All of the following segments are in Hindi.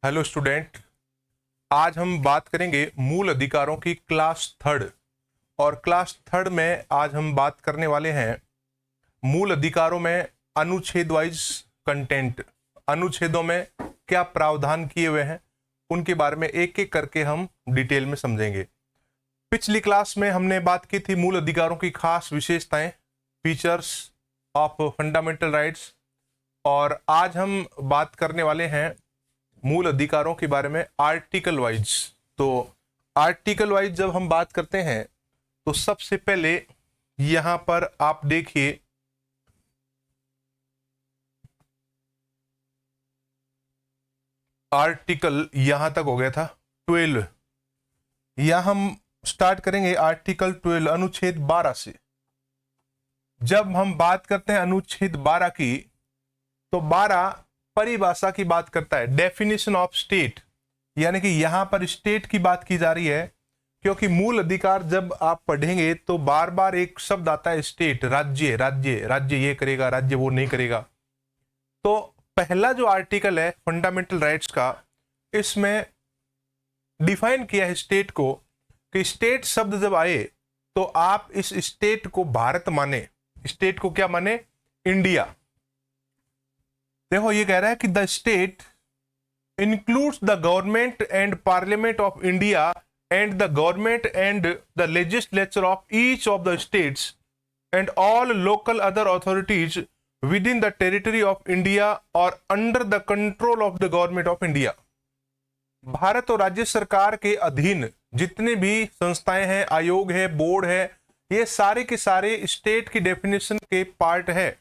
Hello student. आज हम बात करेंगे मूल अधिकारों की क्लास थर्ड। और क्लास थर्ड में आज हम बात करने वाले हैं मूल अधिकारों में अनुच्छेद वाइज कंटेंट। अनुच्छेदों में क्या प्रावधान किए हुए हैं उनके बारे में एक एक करके हम डिटेल में समझेंगे। पिछली क्लास में हमने बात की थी मूल अधिकारों की खास विशेषताएं, फीचर्स ऑफ फंडामेंटल राइट्स। और आज हम बात करने वाले हैं मूल अधिकारों के बारे में आर्टिकल वाइज। तो आर्टिकल वाइज जब हम बात करते हैं तो सबसे पहले यहां पर आप देखिए, आर्टिकल यहां तक हो गया था 12। यहां हम स्टार्ट करेंगे आर्टिकल 12 अनुच्छेद 12 से। जब हम बात करते हैं अनुच्छेद 12 की, तो 12 परिभाषा की बात करता है, डेफिनेशन ऑफ स्टेट, यानी कि यहां पर स्टेट की बात की जा रही है। क्योंकि मूल अधिकार जब आप पढ़ेंगे तो बार बार एक शब्द आता है स्टेट, राज्य राज्य राज्य, ये करेगा, राज्य वो नहीं करेगा। तो पहला जो आर्टिकल है फंडामेंटल राइट्स का, इसमें डिफाइन किया है स्टेट को कि स्टेट शब्द जब आए तो आप इस स्टेट को भारत माने। स्टेट को क्या माने? इंडिया। देखो ये कह रहा है कि the state includes the government and parliament of India and the government and the legislature of each of the states and all local other authorities within the territory of India और under the control of the government of India. Bharat और राज्य सरकार के अधीन जितने भी संस्थाएं हैं, आयोग है, बोर्ड है, ये सारे के सारे स्टेट की डेफिनेशन के पार्ट है।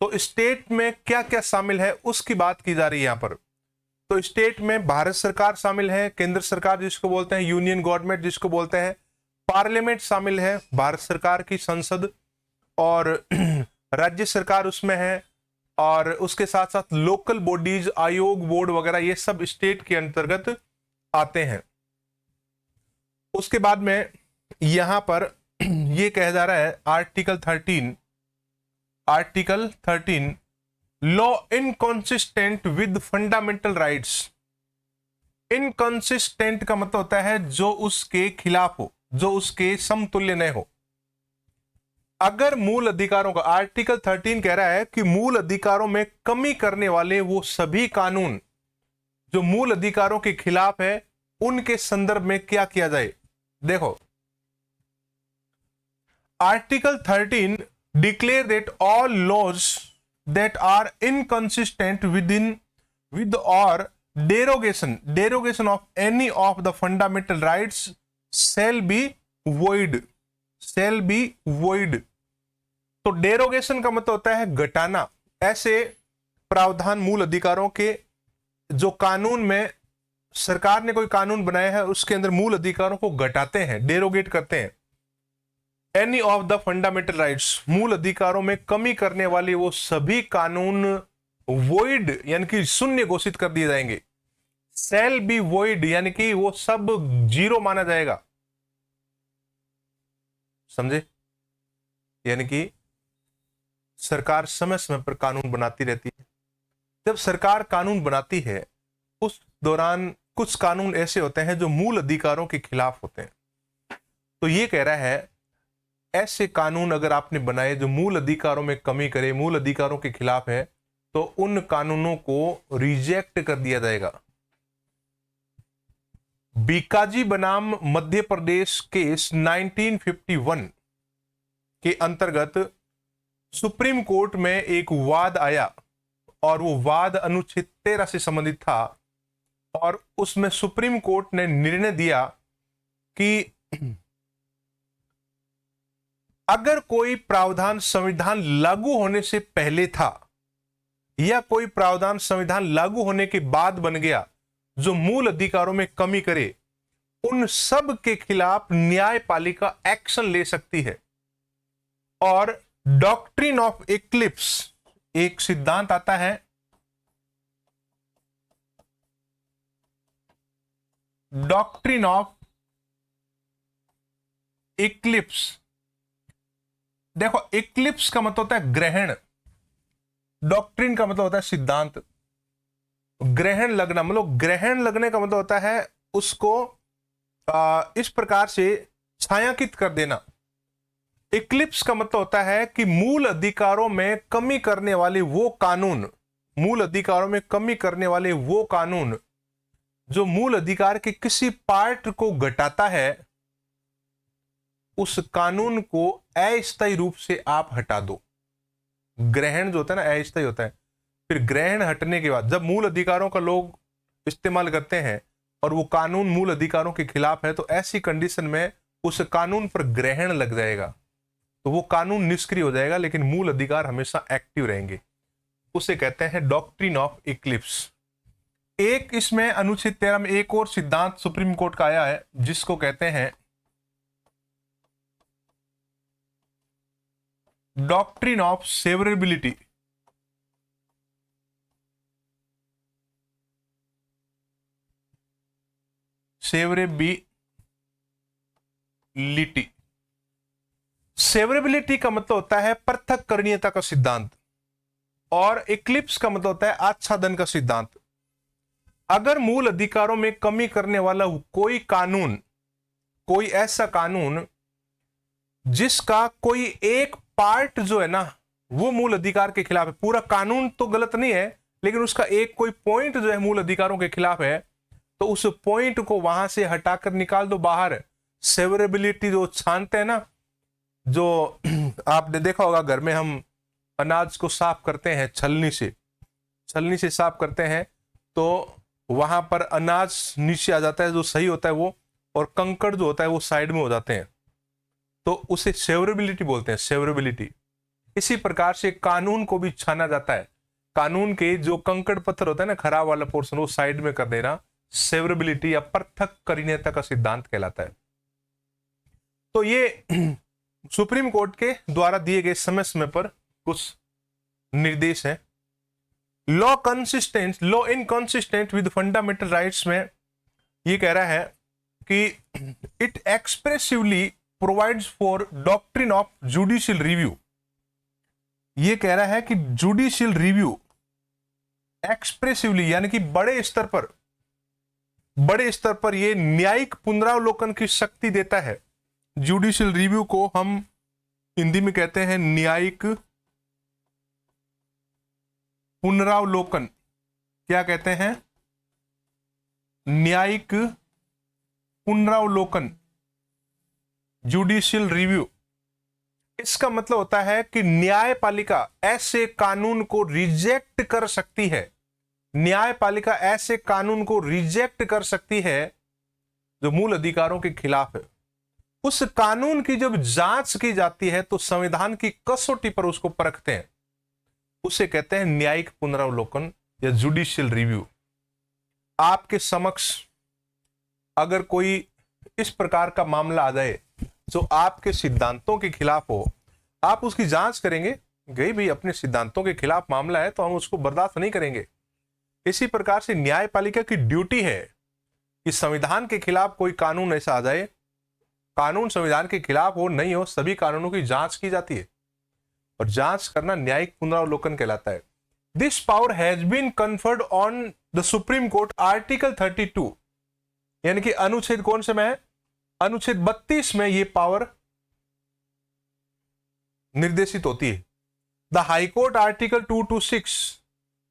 तो स्टेट में क्या क्या शामिल है उसकी बात की जा रही है यहां पर। तो स्टेट में भारत सरकार शामिल है, केंद्र सरकार जिसको बोलते हैं, यूनियन गवर्नमेंट जिसको बोलते हैं, पार्लियामेंट शामिल है, भारत सरकार की संसद, और राज्य सरकार उसमें है, और उसके साथ साथ लोकल बॉडीज, आयोग, बोर्ड वगैरह, ये सब स्टेट के अंतर्गत आते हैं। उसके बाद में यहां पर ये कहा जा रहा है article 13 law inconsistent with fundamental rights. Inconsistent का मतलब होता है जो उसके खिलाफ हो, जो उसके समतुल्य न हो। अगर मूल अधिकारों का, आर्टिकल 13 कह रहा है कि मूल अधिकारों में कमी करने वाले वो सभी कानून जो मूल अधिकारों के खिलाफ है, उनके संदर्भ में क्या किया जाए। देखो, article 13 declare that all laws that are inconsistent with or derogation of any of the fundamental rights shall be void। तो डेरोगेशन का मतलब होता है घटाना। ऐसे प्रावधान मूल अधिकारों के जो कानून में सरकार ने कोई कानून बनाया है उसके अंदर मूल अधिकारों को घटाते हैं, डेरोगेट करते हैं। Any of the fundamental rights, मूल अधिकारों में कमी करने वाले वो सभी कानून वॉइड यानी कि शून्य घोषित कर दिए जाएंगे। सेल बी वॉइड यानी कि वो सब जीरो माना जाएगा। समझे? यानी कि सरकार समय समय पर कानून बनाती रहती है। जब सरकार कानून बनाती है उस दौरान कुछ कानून ऐसे होते हैं जो मूल अधिकारों के खिलाफ होते हैं। तो ये कह रहा है ऐसे कानून अगर आपने बनाए जो मूल अधिकारों में कमी करे, मूल अधिकारों के खिलाफ है, तो उन कानूनों को रिजेक्ट कर दिया जाएगा। बीकाजी बनाम मध्य प्रदेश केस 1951 के अंतर्गत सुप्रीम कोर्ट में एक वाद आया और वो वाद अनुच्छेद 13 से संबंधित था। और उसमें सुप्रीम कोर्ट ने निर्णय दिया कि अगर कोई प्रावधान संविधान लागू होने से पहले था या कोई प्रावधान संविधान लागू होने के बाद बन गया जो मूल अधिकारों में कमी करे, उन सब के खिलाफ न्यायपालिका एक्शन ले सकती है। और डॉक्ट्रिन ऑफ इक्लिप्स एक सिद्धांत आता है, डॉक्ट्रिन ऑफ इक्लिप्स। देखो, इक्लिप्स का मतलब होता है ग्रहण, डॉक्ट्रिन का मतलब होता है सिद्धांत। ग्रहण लगना, मतलब ग्रहण लगने का मतलब होता है उसको इस प्रकार से छायांकित कर देना। इक्लिप्स का मतलब होता है कि मूल अधिकारों में कमी करने वाले वो कानून, मूल अधिकारों में कमी करने वाले वो कानून जो मूल अधिकार के किसी पार्ट को घटाता है, उस कानून को अस्थायी रूप से आप हटा दो। ग्रहण जो होता है ना अस्थायी होता है। फिर ग्रहण हटने के बाद जब मूल अधिकारों का लोग इस्तेमाल करते हैं और वो कानून मूल अधिकारों के खिलाफ है, तो ऐसी कंडीशन में उस कानून पर ग्रहण लग जाएगा, तो वो कानून निष्क्रिय हो जाएगा, लेकिन मूल अधिकार हमेशा एक्टिव रहेंगे। उसे कहते हैं डॉक्ट्रिन ऑफ इक्लिप्स। एक इसमें अनुच्छेद 13 में एक और सिद्धांत सुप्रीम कोर्ट का आया है जिसको कहते हैं doctrine of severability. Severability, severability का मतलब होता है पृथक्करणीयता का सिद्धांत, और इक्लिप्स का मतलब होता है आच्छादन का सिद्धांत। अगर मूल अधिकारों में कमी करने वाला कोई कानून, कोई ऐसा कानून जिसका कोई एक पार्ट जो है ना वो मूल अधिकार के खिलाफ है, पूरा कानून तो गलत नहीं है लेकिन उसका एक कोई पॉइंट जो है मूल अधिकारों के खिलाफ है, तो उस पॉइंट को वहां से हटाकर निकाल दो बाहर। सेवरेबिलिटी जो छानते हैं ना, जो आपने देखा होगा घर में हम अनाज को साफ करते हैं छलनी से साफ करते हैं, तो वहां पर अनाज नीचे आ जाता है जो सही होता है वो, और कंकड़ जो होता है वो साइड में हो जाते हैं, तो उसे सेवरेबिलिटी बोलते हैं, सेवरेबिलिटी। इसी प्रकार से कानून को भी छाना जाता है, कानून के जो कंकड़ पत्थर होता है ना खराब वाला पोर्शन वो साइड में कर देना, सेवरेबिलिटी या पृथक्करणीयता का सिद्धांत कहलाता है। तो ये सुप्रीम कोर्ट के द्वारा दिए गए समय समय पर कुछ निर्देश हैं। Law inconsistent with fundamental rights में ये कह रहा है कि it expressively provides for doctrine of judicial review. ये कह रहा है कि जुडिशियल रिव्यू एक्सप्रेसिवली यानी कि बड़े स्तर पर ये न्यायिक पुनरावलोकन की शक्ति देता है। जुडिशियल रिव्यू को हम हिंदी में कहते हैं न्यायिक पुनरावलोकन। क्या कहते हैं? न्यायिक पुनरावलोकन, जुडिशियल रिव्यू। इसका मतलब होता है कि न्यायपालिका ऐसे कानून को रिजेक्ट कर सकती है, न्यायपालिका ऐसे कानून को रिजेक्ट कर सकती है जो मूल अधिकारों के खिलाफ है। उस कानून की जब जांच की जाती है तो संविधान की कसौटी पर उसको परखते हैं, उसे कहते हैं न्यायिक पुनरावलोकन या जुडिशियल रिव्यू। आपके समक्ष अगर कोई इस प्रकार का मामला आ जाए जो आपके सिद्धांतों के खिलाफ हो, आप उसकी जांच करेंगे, गई भाई अपने सिद्धांतों के खिलाफ मामला है तो हम उसको बर्दाश्त नहीं करेंगे। इसी प्रकार से न्यायपालिका की ड्यूटी है कि संविधान के खिलाफ कोई कानून ऐसा आ जाए, कानून संविधान के खिलाफ हो नहीं हो, सभी कानूनों की जांच की जाती है और जांच करना न्यायिक पुनरावलोकन कहलाता है। This power has been conferred on the Supreme Court article 32, यानी कि अनुच्छेद कौन से में है? अनुच्छेद 32 में यह पावर निर्देशित होती है। द हाईकोर्ट आर्टिकल 226,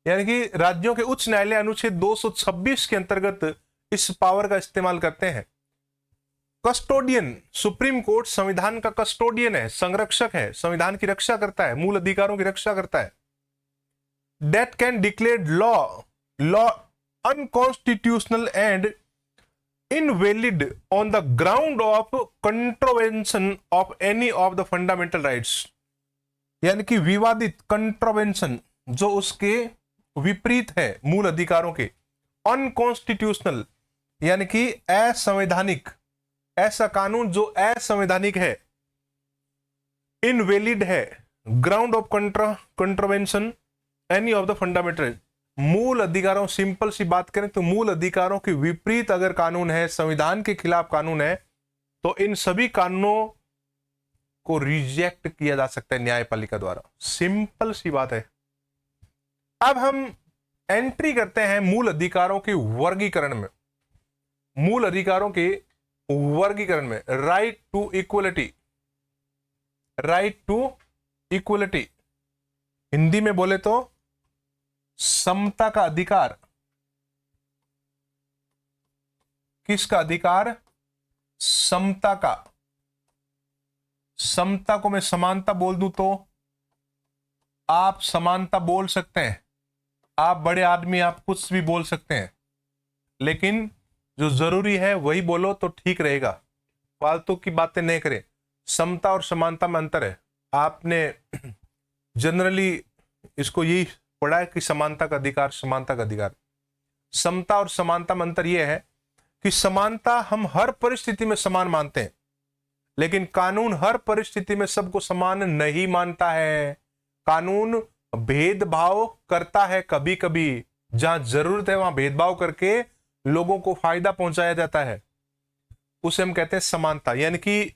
यानी कि राज्यों के उच्च न्यायालय अनुच्छेद 226 के अंतर्गत इस पावर का इस्तेमाल करते हैं। कस्टोडियन, सुप्रीम कोर्ट संविधान का कस्टोडियन है, संरक्षक है, संविधान की रक्षा करता है, मूल अधिकारों की रक्षा करता है। That can declare law unconstitutional and invalid on the ground of contravention of any of the fundamental rights, यानी कि विवादित, कंट्रोवेंशन जो उसके विपरीत है मूल अधिकारों के, अनकॉन्स्टिट्यूशनल यानी कि असंवैधानिक, ऐसा कानून जो असंवैधानिक है, इनवैलिड है, ground of contravention any of the fundamental, मूल अधिकारों, सिंपल सी बात करें तो मूल अधिकारों के विपरीत अगर कानून है, संविधान के खिलाफ कानून है, तो इन सभी कानूनों को रिजेक्ट किया जा सकता है न्यायपालिका द्वारा। सिंपल सी बात है। अब हम एंट्री करते हैं मूल अधिकारों के वर्गीकरण में, मूल अधिकारों के वर्गीकरण में। Right to equality, right to equality, Hindi में बोले तो समता का अधिकार। किसका अधिकार? समता का। समता को मैं समानता बोल दूं तो आप समानता बोल सकते हैं, आप बड़े आदमी आप कुछ भी बोल सकते हैं, लेकिन जो जरूरी है वही बोलो तो ठीक रहेगा, फालतू की बातें नहीं करें। समता और समानता में अंतर है। आपने जनरली इसको यही पढ़ा है कि समानता का अधिकार, समानता का अधिकार। समता और समानता में अंतर यह है कि समानता हम हर परिस्थिति में समान मानते हैं, लेकिन कानून हर परिस्थिति में सबको समान नहीं मानता है। कानून भेदभाव करता है, कभी कभी जहां जरूरत है वहां भेदभाव करके लोगों को फायदा पहुंचाया जाता है, उसे हम कहते हैं समानता, यानी कि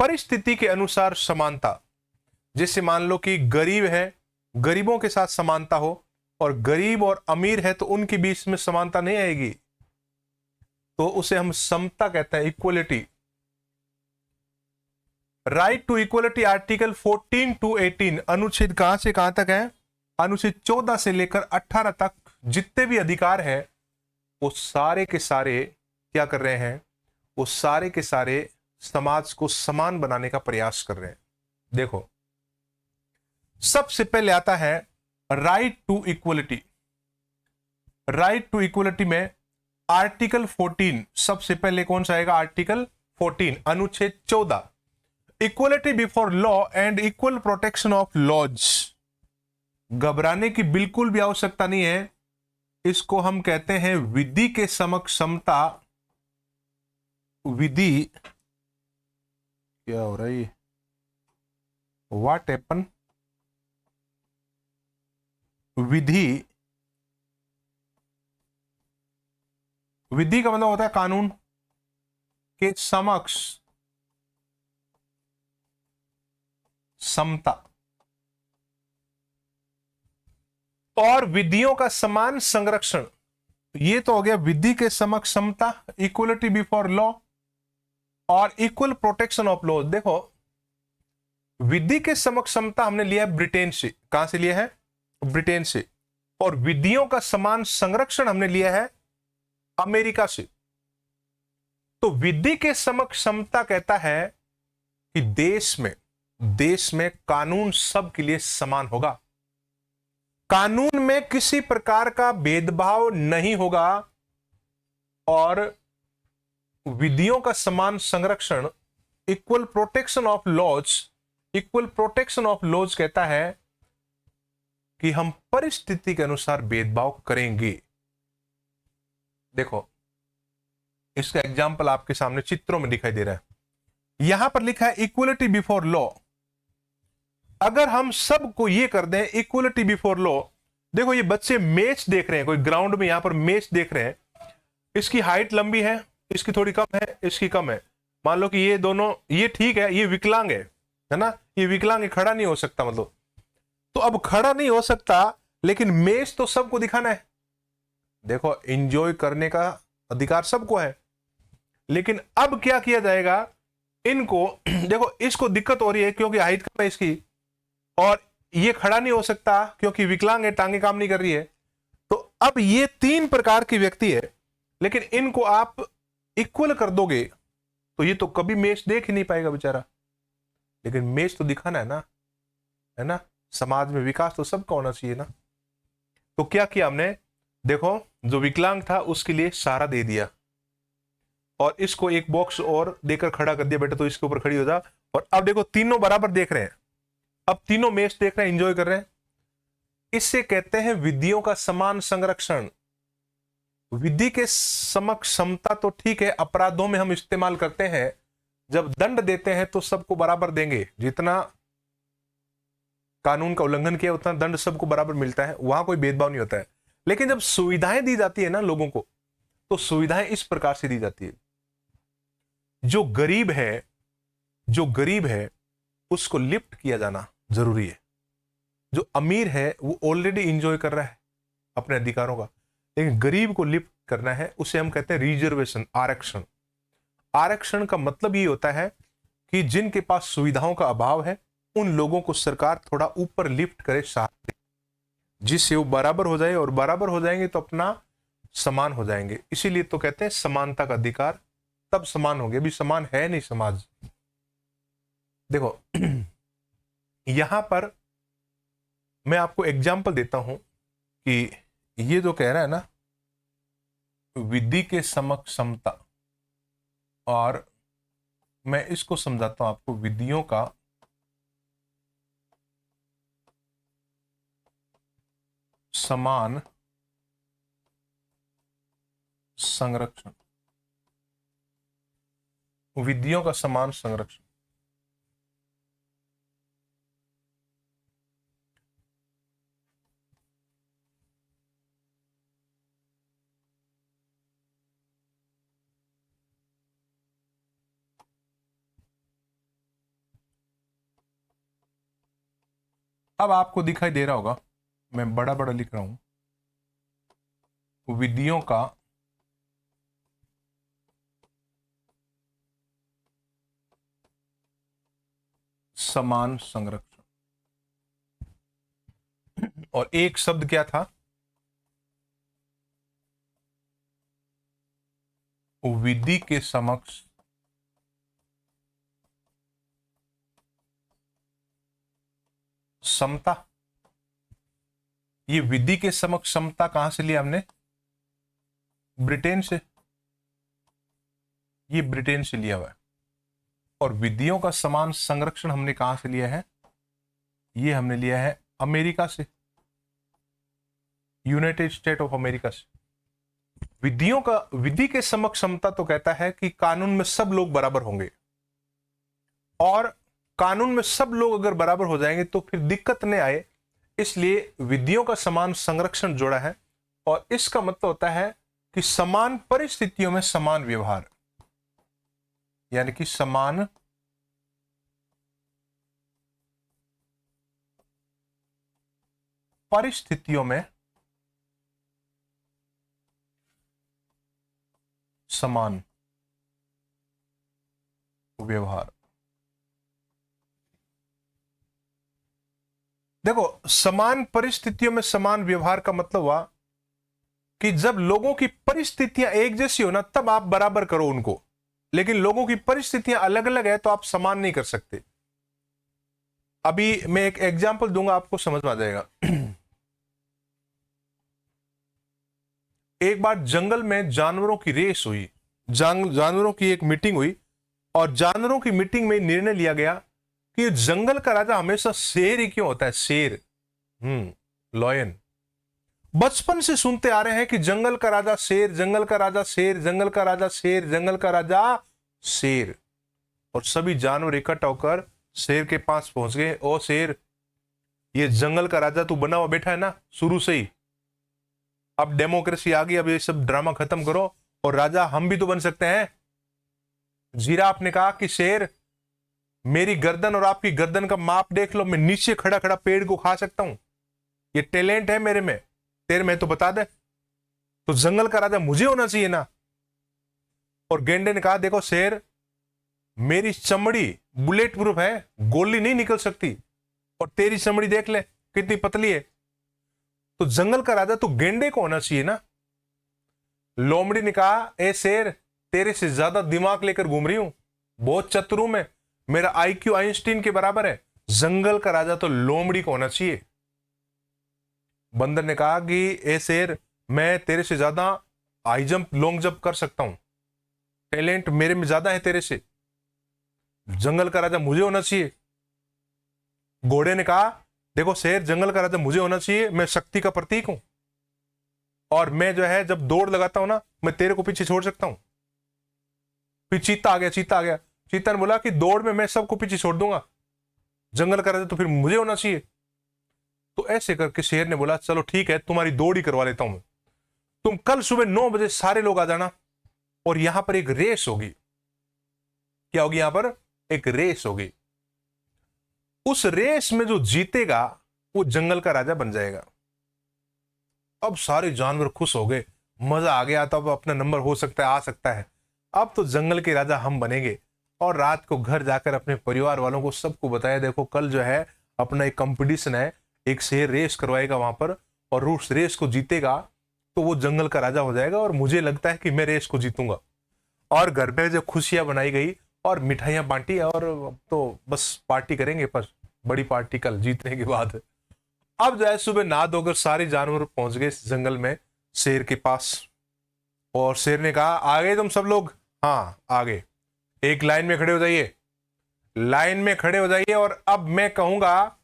परिस्थिति के अनुसार समानता। जैसे मान लो कि गरीब है, गरीबों के साथ समानता हो, और गरीब और अमीर है तो उनके बीच में समानता नहीं आएगी, तो उसे हम समता कहते हैं, equality. Right to equality article 14 to 18, अनुच्छेद कहां से कहां तक है? अनुच्छेद 14 से लेकर 18 तक जितने भी अधिकार है वो सारे के सारे क्या कर रहे हैं? वो सारे के सारे समाज को समान बनाने का प्रयास कर रहे हैं। देखो, सबसे पहले आता है right to equality. Right to equality में आर्टिकल 14 सबसे पहले कौन सा आएगा? आर्टिकल 14, अनुच्छेद 14, equality before law and equal protection of laws. घबराने की बिल्कुल भी आवश्यकता नहीं है, इसको हम कहते हैं विधि के समक्ष समता। विधि क्या हो रहा है? What happen? विधि, विधि का मतलब होता है कानून के समक्ष समता, और विधियों का समान संरक्षण। ये तो हो गया विधि के समक्ष समता, इक्वलिटी बिफोर लॉ और इक्वल प्रोटेक्शन ऑफ लॉ। देखो, विधि के समक्ष समता हमने लिया है ब्रिटेन से। कहां से लिया है? ब्रिटेन से। और विधियों का समान संरक्षण हमने लिया है अमेरिका से। तो विधि के समक्ष समता कहता है कि देश में कानून सबके लिए समान होगा, कानून में किसी प्रकार का भेदभाव नहीं होगा, और विधियों का समान संरक्षण, equal protection of laws, equal protection of laws कहता है कि हम परिस्थिति के अनुसार भेदभाव करेंगे। देखो, इसका एग्जाम्पल आपके सामने चित्रों में दिखाई दे रहा है। यहां पर लिखा है इक्वलिटी बिफोर लॉ। अगर हम सबको ये कर दें इक्वलिटी बिफोर लॉ, देखो ये बच्चे मैच देख रहे हैं, कोई ग्राउंड में यहां पर मैच देख रहे हैं, इसकी हाइट लंबी है, इसकी थोड़ी कम है, इसकी कम है। मान लो कि ये दोनों, ये ठीक है, ये विकलांग है ना, ये विकलांग है, खड़ा नहीं हो सकता, मतलब तो अब खड़ा नहीं हो सकता, लेकिन मैच तो सबको दिखाना है। देखो, एंजॉय करने का अधिकार सबको है, लेकिन अब क्या किया जाएगा? इनको देखो, इसको दिक्कत हो रही है क्योंकि हाइट कम है इसकी, और ये खड़ा नहीं हो सकता क्योंकि विकलांग है, टांगे काम नहीं कर रही है। तो अब ये 3 प्रकार की व्यक्ति है, लेकिन इनको आप इक्वल कर दोगे तो ये तो कभी मैच देख ही नहीं पाएगा बेचारा। लेकिन मैच तो दिखाना है ना, समाज में विकास तो सबका होना चाहिए ना। तो क्या किया हमने? देखो, जो विकलांग था उसके लिए सहारा दे दिया, और इसको एक बॉक्स और देकर खड़ा कर दिया, बेटा तो इसके ऊपर खड़ी हो जा। और अब देखो, तीनों बराबर देख रहे हैं, अब तीनों मैच देख रहे हैं, एंजॉय कर रहे हैं। इससे कहते हैं विधियों का समान संरक्षण। विधि के समक्ष समता तो ठीक है, अपराधों में हम इस्तेमाल करते हैं, जब दंड देते हैं तो सबको बराबर देंगे, जितना कानून का उल्लंघन किया उतना दंड सबको बराबर मिलता है, वहां कोई भेदभाव नहीं होता है। लेकिन जब सुविधाएं दी जाती है ना लोगों को, तो सुविधाएं इस प्रकार से दी जाती है, जो गरीब है उसको लिफ्ट किया जाना जरूरी है, जो अमीर है वो ऑलरेडी एंजॉय कर रहा है, अपने अधिकारों का, लेकिन गरीब को लिफ्ट करना है, उसे हम कहते हैं रिजर्वेशन, आरक्षण। आरक्षण का मतलब ये होता है कि जिनके पास सुविधाओं का अभाव है उन लोगों को सरकार थोड़ा ऊपर लिफ्ट करे, साथ दे, जिससे वो बराबर हो जाए, और बराबर हो जाएंगे तो अपना समान हो जाएंगे। इसीलिए तो कहते हैं समानता का अधिकार, तब समान होंगे। अभी समान है नहीं समाज। देखो यहां पर मैं आपको एग्जाम्पल देता हूं कि ये जो कह रहा है ना, विधि के समक्ष समता, और मैं इसको समझाता हूं आपको, विधियों का समान संरक्षण, विधियों का समान संरक्षण। अब आपको दिखाई दे रहा होगा, मैं बड़ा बड़ा लिख रहा हूं, विधियों का समान संरक्षण। और एक शब्द क्या था, विधि के समक्ष समता। ये विधि के समक्ष समता कहां से लिया हमने, ब्रिटेन से, ये ब्रिटेन से लिया हुआ है। और विधियों का समान संरक्षण हमने कहां से लिया है, ये हमने लिया है अमेरिका से, यूनाइटेड स्टेट ऑफ अमेरिका से। विधियों का, विधि के समक्ष समता तो कहता है कि कानून में सब लोग बराबर होंगे, और कानून में सब लोग अगर बराबर हो जाएंगे तो फिर दिक्कत नहीं आए, इसलिए विधियों का समान संरक्षण जोड़ा है। और इसका मतलब होता है कि समान परिस्थितियों में समान व्यवहार, यानी कि समान परिस्थितियों में समान व्यवहार। देखो, समान परिस्थितियों में समान व्यवहार का मतलब हुआ कि जब लोगों की परिस्थितियां एक जैसी हो ना, तब आप बराबर करो उनको, लेकिन लोगों की परिस्थितियां अलग अलग है तो आप समान नहीं कर सकते। अभी मैं एक एग्जांपल दूंगा, आपको समझ में आ जाएगा। एक बार जंगल में जानवरों की रेस हुई, जानवरों की एक मीटिंग हुई, और जानवरों की मीटिंग में निर्णय लिया गया कि जंगल का राजा हमेशा शेर ही क्यों होता है, शेर, लॉयन। बचपन से सुनते आ रहे हैं कि जंगल का राजा शेर, जंगल का राजा शेर, जंगल का राजा शेर, जंगल का राजा शेर। और सभी जानवर इकट्ठा होकर शेर के पास पहुंच गए। ओ शेर, ये जंगल का राजा तू बना हुआ बैठा है ना शुरू से ही, अब डेमोक्रेसी आ गई, अब ये सब ड्रामा खत्म करो और राजा हम भी तो बन सकते हैं। जिराफ ने कहा कि शेर, मेरी गर्दन और आपकी गर्दन का माप देख लो, मैं नीचे खड़ा खड़ा पेड़ को खा सकता हूं, ये टैलेंट है मेरे में, तेरे में तो बता दे, तो जंगल का राजा मुझे होना चाहिए ना। और गेंडे ने कहा देखो शेर, मेरी चमड़ी बुलेट प्रूफ है, गोली नहीं निकल सकती, और तेरी चमड़ी देख ले कितनी पतली है, तो जंगल का राजा तो गेंडे को होना चाहिए ना। लोमड़ी ने कहा ए शेर, तेरे से ज्यादा दिमाग लेकर घूम रही हूं, बहुत चतुर हूं मैं, मेरा आईक्यू आइंस्टीन के बराबर है, जंगल का राजा तो लोमड़ी को होना चाहिए। बंदर ने कहा कि ए शेर, मैं तेरे से ज्यादा हाई जंप लॉन्ग जंप कर सकता हूं, टैलेंट मेरे में ज्यादा है तेरे से, जंगल का राजा मुझे होना चाहिए। घोड़े ने कहा देखो शेर, जंगल का राजा मुझे होना चाहिए, मैं शक्ति का प्रतीक हूं, और मैं जो है जब दौड़ लगाता हूं ना, मैं तेरे को पीछे छोड़ सकता हूं। फिर चीता आ गया, चीता आ गया, चीता ने बोला कि दौड़ में मैं सबको पीछे छोड़ दूंगा, जंगल का राजा तो फिर मुझे होना चाहिए। तो ऐसे करके शेर ने बोला चलो ठीक है, तुम्हारी दौड़ ही करवा लेता हूं, तुम कल सुबह 9 बजे सारे लोग आ जाना, और यहां पर एक रेस होगी। क्या होगी यहां पर, एक रेस होगी, उस रेस में जो जीतेगा वो जंगल का राजा बन जाएगा। अब सारे जानवर खुश हो गए, मजा आ गया, तो अब अपना नंबर हो सकता है, आ सकता है, अब तो जंगल के राजा हम बनेंगे। और रात को घर जाकर अपने परिवार वालों को सबको बताया, देखो कल जो है अपना एक कंपटीशन है, एक शेर रेस करवाएगा वहां पर, और उस रेस को जीतेगा तो वो जंगल का राजा हो जाएगा, और मुझे लगता है कि मैं रेस को जीतूंगा। और घर पे जब खुशियां बनाई गई और मिठाइयां बांटी, और तो बस पार्टी करेंगे, पर बड़ी पार्टी कल जीतने के बाद। अब जो है सुबह नहा धोकर सारे जानवर पहुंच गए इस जंगल में शेर के पास, और शेर ने कहा, आ गए तुम सब लोग? हाँ आ गए, एक लाइन में खड़े हो जाइए, लाइन में खड़े हो जाइए, और अब मैं कहूंगा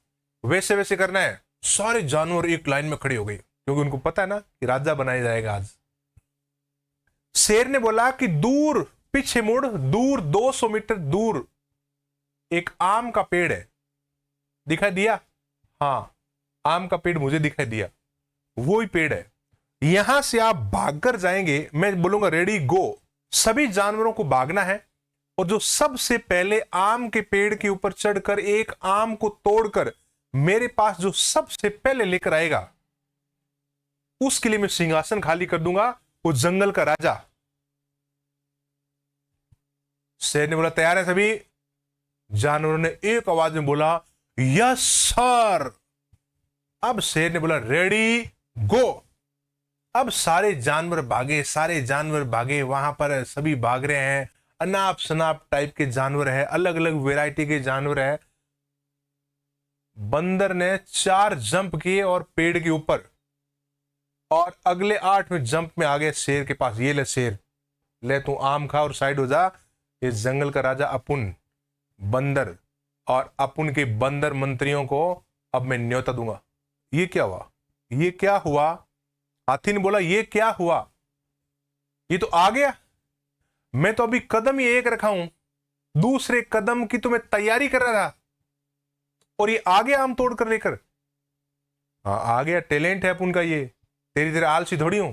वैसे वैसे करना है। सारे जानवर एक लाइन में खड़े हो गए, क्योंकि उनको पता है ना कि राजा बनाया जाएगा आज। शेर ने बोला कि दूर पीछे मुड़, दूर 200 मीटर दूर एक आम का पेड़ है, दिखाई दिया? हाँ, आम का पेड़ मुझे दिखाई दिया, वो ही पेड़ है, यहां से आप भागकर जाएंगे, मैं बोलूंगा रेडी गो, सभी जानवरों को भागना है, और जो सबसे पहले आम के पेड़ के ऊपर चढ़कर एक आम को तोड़कर मेरे पास जो सबसे पहले लेकर आएगा, उसके लिए मैं सिंहासन खाली कर दूंगा, वो जंगल का राजा। शेर ने बोला, तैयार है सभी? जानवरों ने एक आवाज में बोला, यस सर। अब शेर ने बोला, रेडी गो। अब सारे जानवर भागे, सारे जानवर भागे, वहां पर सभी भाग रहे हैं, अनाप शनाप टाइप के जानवर है, अलग अलग वैरायटी के जानवर है। बंदर ने 4 जंप किए और पेड़ के ऊपर, और अगले 8वें जंप में आ गए शेर के पास। ये ले शेर, ले तू आम खा और साइड हो जा, ये जंगल का राजा अपुन बंदर, और अपुन के बंदर मंत्रियों को अब मैं न्योता दूंगा। ये क्या हुआ? ये क्या हुआ? हाथी ने बोला, ये क्या हुआ? ये तो आ गया, मैं तो अभी कदम ही एक रखा हूं, दूसरे कदम की तो मैं तैयारी कर रहा था, और ये आ गया आम तोड़ कर लेकर। हाँ आ गया, टैलेंट है अपुन का, ये तेरी तरह आलसी थोड़ी हूं।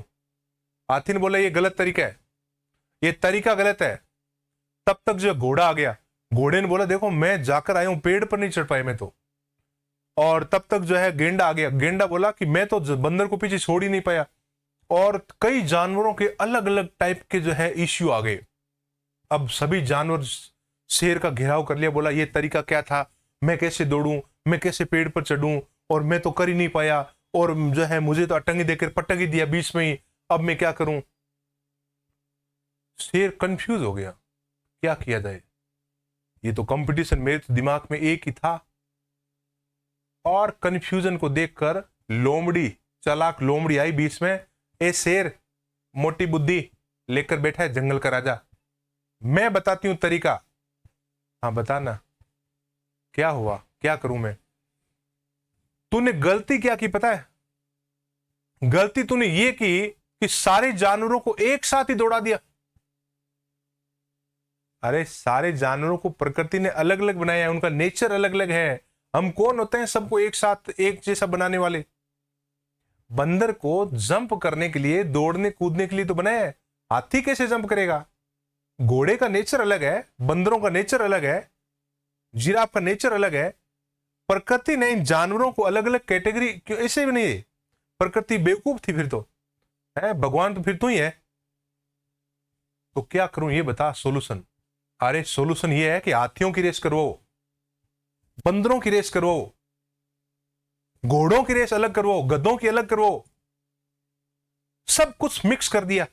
हाथी ने बोला, ये गलत तरीका है, ये तरीका गलत है। तब तक जो घोड़ा आ गया, घोड़े ने बोला, देखो मैं जाकर आया हूं, पेड़ पर नहीं चढ़ पाए मैं तो। और तब तक जो है गेंडा आ गया, गेंडा बोला कि मैं तो बंदर को पीछे छोड़ ही नहीं पाया। और कई जानवरों के अलग अलग टाइप के जो है इश्यू आ गए। अब सभी जानवर शेर का घेराव कर लिया, बोला ये तरीका क्या था, मैं कैसे दौड़ूं, मैं कैसे पेड़ पर चढ़ूं, और मैं तो कर ही नहीं पाया, और जो है मुझे तो अटंगी देकर पटक ही दिया बीच में ही, अब मैं क्या करूं? शेर कंफ्यूज हो गया, क्या किया जाए, ये तो कंपटीशन मेरे तो दिमाग में एक ही था। और कंफ्यूजन को देखकर लोमड़ी, चालाक लोमड़ी आई बीच में, ए शेर, मोटी बुद्धि लेकर बैठा है जंगल का राजा, मैं बताती हूं तरीका। हाँ बताना, क्या हुआ, क्या करूं मैं? तूने गलती क्या की पता है? गलती तूने ये की कि सारे जानवरों को एक साथ ही दौड़ा दिया। अरे सारे जानवरों को प्रकृति ने अलग अलग बनाया है, उनका नेचर अलग अलग है। हम कौन होते हैं सबको एक साथ एक जैसा बनाने वाले? बंदर को जंप करने के लिए, दौड़ने कूदने के लिए तो बनाया है, हाथी कैसे जंप करेगा? घोड़े का नेचर अलग है, बंदरों का नेचर अलग है, जिराफ का नेचर अलग है। प्रकृति ने इन जानवरों को अलग अलग कैटेगरी क्यों ऐसे भी नहीं है? प्रकृति बेवकूफ थी फिर तो, है भगवान तो फिर तू ही है। तो क्या करूं ये बता सोल्यूशन। अरे सोल्यूशन ये है कि हाथियों की रेस करवाओ, बंदरों की रेस करवाओ, घोड़ों की रेस अलग करवाओ, गधों की अलग करवाओ, सब कुछ मिक्स कर दिया।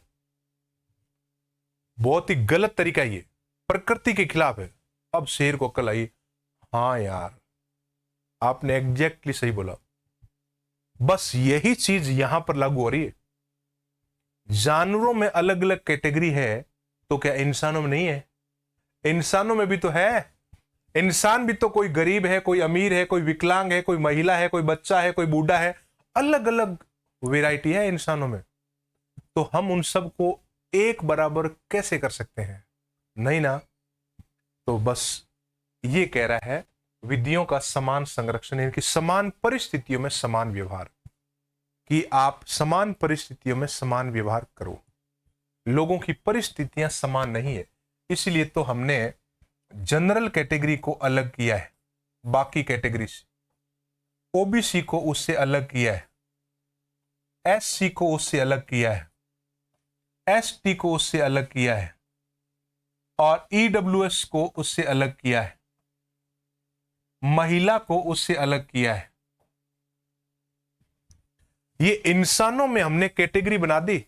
बहुत ही गलत तरीका ये, प्रकृति के खिलाफ है। अब शेर को अक्ल आई, हाँ यार आपने एग्जैक्टली सही बोला, बस यही चीज यहां पर लागू हो रही है। जानवरों में अलग अलग कैटेगरी है, तो क्या इंसानों में नहीं है? इंसानों में भी तो है। इंसान भी तो कोई गरीब है, कोई अमीर है, कोई विकलांग है, कोई महिला है, कोई बच्चा है, कोई बूढ़ा है, अलग अलग वैरायटी है इंसानों में। तो हम उन सबको एक बराबर कैसे कर सकते हैं? नहीं ना। तो बस ये कह रहा है विधियों का समान संरक्षण, यानी कि समान परिस्थितियों में समान व्यवहार, कि आप समान परिस्थितियों में समान व्यवहार करो। लोगों की परिस्थितियां समान नहीं है, इसलिए तो हमने जनरल कैटेगरी को अलग किया है बाकी कैटेगरी से, ओबीसी को उससे अलग किया है, SC को उससे अलग किया है, ST को उससे अलग किया है और EWS को उससे अलग किया है, महिला को उससे अलग किया है। ये इंसानों में हमने कैटेगरी बना दी,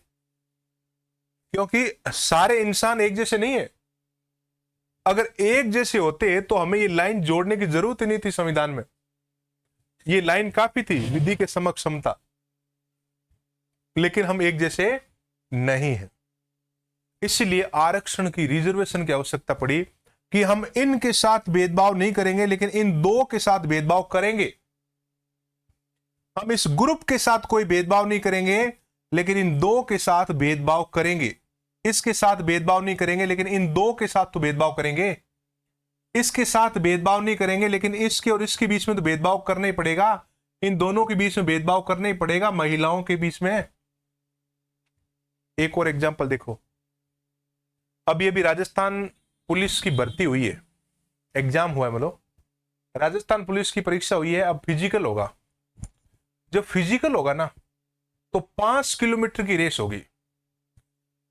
क्योंकि सारे इंसान एक जैसे नहीं है। अगर एक जैसे होते तो हमें ये लाइन जोड़ने की जरूरत ही नहीं थी संविधान में। ये लाइन काफी थी, विधि के समक्ष समता, लेकिन हम एक जैसे नहीं हैं। इसलिए आरक्षण की, रिजर्वेशन की आवश्यकता पड़ी कि हम इनके साथ भेदभाव नहीं करेंगे, लेकिन इन दो के साथ भेदभाव करेंगे। हम इस ग्रुप के साथ कोई भेदभाव नहीं करेंगे, लेकिन इन दो के साथ भेदभाव करेंगे। इसके साथ भेदभाव नहीं करेंगे, लेकिन इन दो के साथ तो भेदभाव करेंगे। इसके साथ भेदभाव नहीं करेंगे, लेकिन इसके और इसके बीच में तो भेदभाव करना ही पड़ेगा। इन दोनों के बीच में भेदभाव करना ही पड़ेगा, महिलाओं के बीच में। एक और एग्जांपल देखो, अभी अभी राजस्थान पुलिस की भर्ती हुई है, एग्जाम हुआ है, मतलब राजस्थान पुलिस की परीक्षा हुई है। अब फिजिकल होगा। जब फिजिकल होगा ना, तो 5 किलोमीटर की रेस होगी।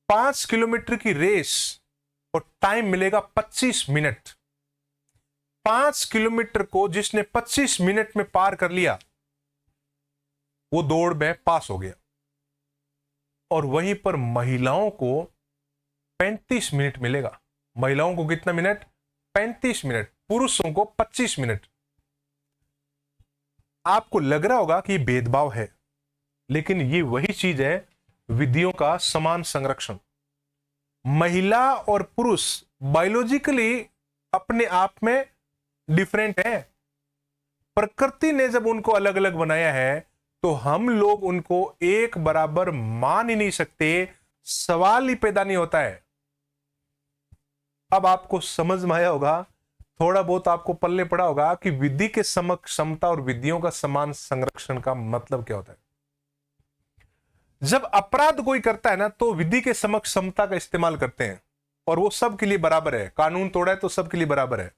5 किलोमीटर की रेस और टाइम मिलेगा 25 मिनट। 5 किलोमीटर को जिसने 25 मिनट में पार कर लिया, वो दौड़ में पास हो गया। और वहीं पर महिलाओं को 35 मिनट मिलेगा। महिलाओं को कितना मिनट? 35 मिनट। पुरुषों को 25 मिनट। आपको लग रहा होगा कि भेदभाव है, लेकिन ये वही चीज है, विधियों का समान संरक्षण। महिला और पुरुष बायोलॉजिकली अपने आप में डिफरेंट है। प्रकृति ने जब उनको अलग अलग बनाया है, तो हम लोग उनको एक बराबर मान ही नहीं सकते। सवाल ही पैदा नहीं होता है। अब आपको समझ में आया होगा, थोड़ा बहुत आपको पल्ले पड़ा होगा कि विधि के समक्ष समता और विधियों का समान संरक्षण का मतलब क्या होता है। जब अपराध कोई करता है ना, तो विधि के समक्ष समता का इस्तेमाल करते हैं, और वो सबके लिए बराबर है। कानून तोड़ा है तो सबके लिए बराबर है।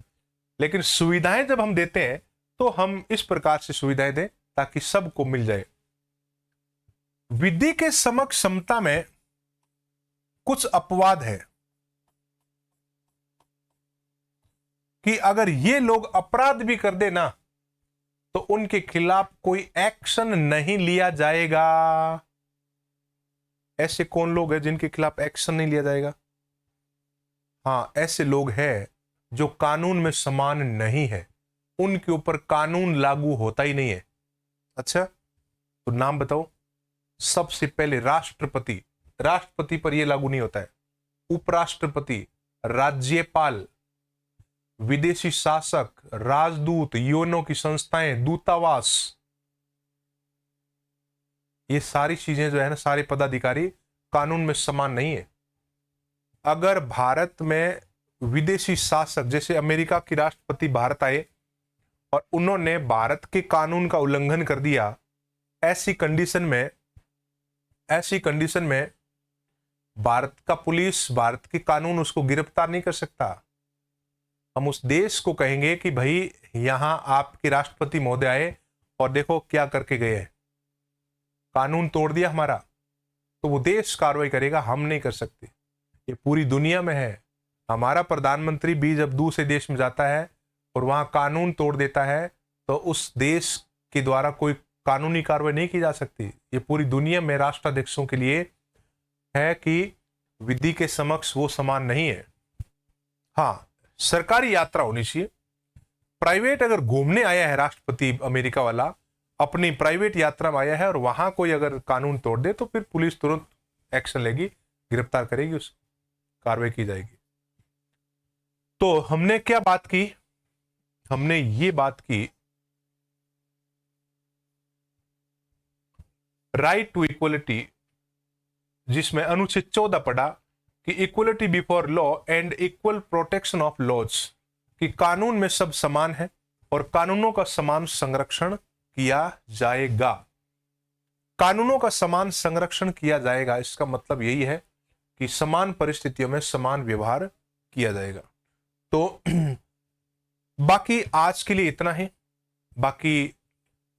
लेकिन सुविधाएं जब हम देते हैं, तो हम इस प्रकार से सुविधाएं दें ताकि सबको मिल जाए। विधि के समक्ष समता में कुछ अपवाद है कि अगर ये लोग अपराध भी कर देना, तो उनके खिलाफ कोई एक्शन नहीं लिया जाएगा। ऐसे कौन लोग हैं जिनके खिलाफ एक्शन नहीं लिया जाएगा? हाँ, ऐसे लोग हैं जो कानून में समान नहीं है, उनके ऊपर कानून लागू होता ही नहीं है। अच्छा, तो नाम बताओ। सबसे पहले राष्ट्रपति। राष्ट्रपति पर यह लागू नहीं होता है। उपराष्ट्रपति, राज्यपाल, विदेशी शासक, राजदूत, यूएनओ की संस्थाएं, दूतावास, ये सारी चीजें जो है ना, सारे पदाधिकारी कानून में समान नहीं है। अगर भारत में विदेशी शासक, जैसे अमेरिका के राष्ट्रपति भारत आए और उन्होंने भारत के कानून का उल्लंघन कर दिया, ऐसी कंडीशन में भारत का पुलिस, भारत के कानून उसको गिरफ्तार नहीं कर सकता। हम उस देश को कहेंगे कि भाई यहां आपके राष्ट्रपति महोदय आए और देखो क्या करके गए हैं, कानून तोड़ दिया हमारा, तो वो देश कार्रवाई करेगा। हम नहीं कर सकते। ये पूरी दुनिया में है। हमारा प्रधानमंत्री भी जब दूसरे देश में जाता है और वहां कानून तोड़ देता है, तो उस देश के द्वारा कोई कानूनी कार्रवाई नहीं की जा सकती। ये पूरी दुनिया में राष्ट्राध्यक्षों के लिए है कि विधि के समक्ष वो समान नहीं है। हाँ, सरकारी यात्रा होनी चाहिए। प्राइवेट अगर घूमने आया है राष्ट्रपति अमेरिका वाला, अपनी प्राइवेट यात्रा में आया है और वहां कोई अगर कानून तोड़ दे, तो फिर पुलिस तुरंत एक्शन लेगी, गिरफ्तार करेगी, उस कार्रवाई की जाएगी। तो हमने क्या बात की? हमने ये बात की राइट टू इक्वलिटी, जिसमें अनुच्छेद 14 पढ़ा कि equality before law and equal protection of laws, कि कानून में सब समान है और कानूनों का समान संरक्षण किया जाएगा। कानूनों का समान संरक्षण किया जाएगा, इसका मतलब यही है कि समान परिस्थितियों में समान व्यवहार किया जाएगा। तो बाकी आज के लिए इतना ही। बाकी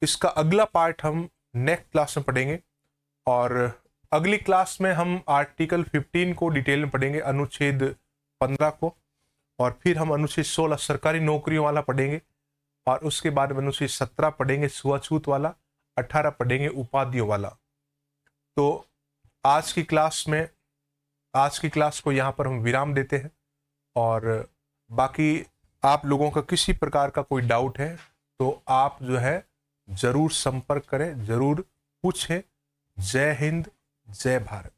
इसका अगला पार्ट हम नेक्स्ट क्लास में पढ़ेंगे और अगली क्लास में हम आर्टिकल 15 को डिटेल में पढ़ेंगे, अनुच्छेद 15 को, और फिर हम अनुच्छेद 16 सरकारी नौकरियों वाला पढ़ेंगे, और उसके बाद में अनुच्छेद 17 पढ़ेंगे छुआछूत वाला, 18 पढ़ेंगे उपाधियों वाला। तो आज की क्लास को यहाँ पर हम विराम देते हैं, और बाकी आप लोगों का किसी प्रकार का कोई डाउट है तो आप जो है ज़रूर संपर्क करें, ज़रूर पूछें। जय हिंद, जय भारत।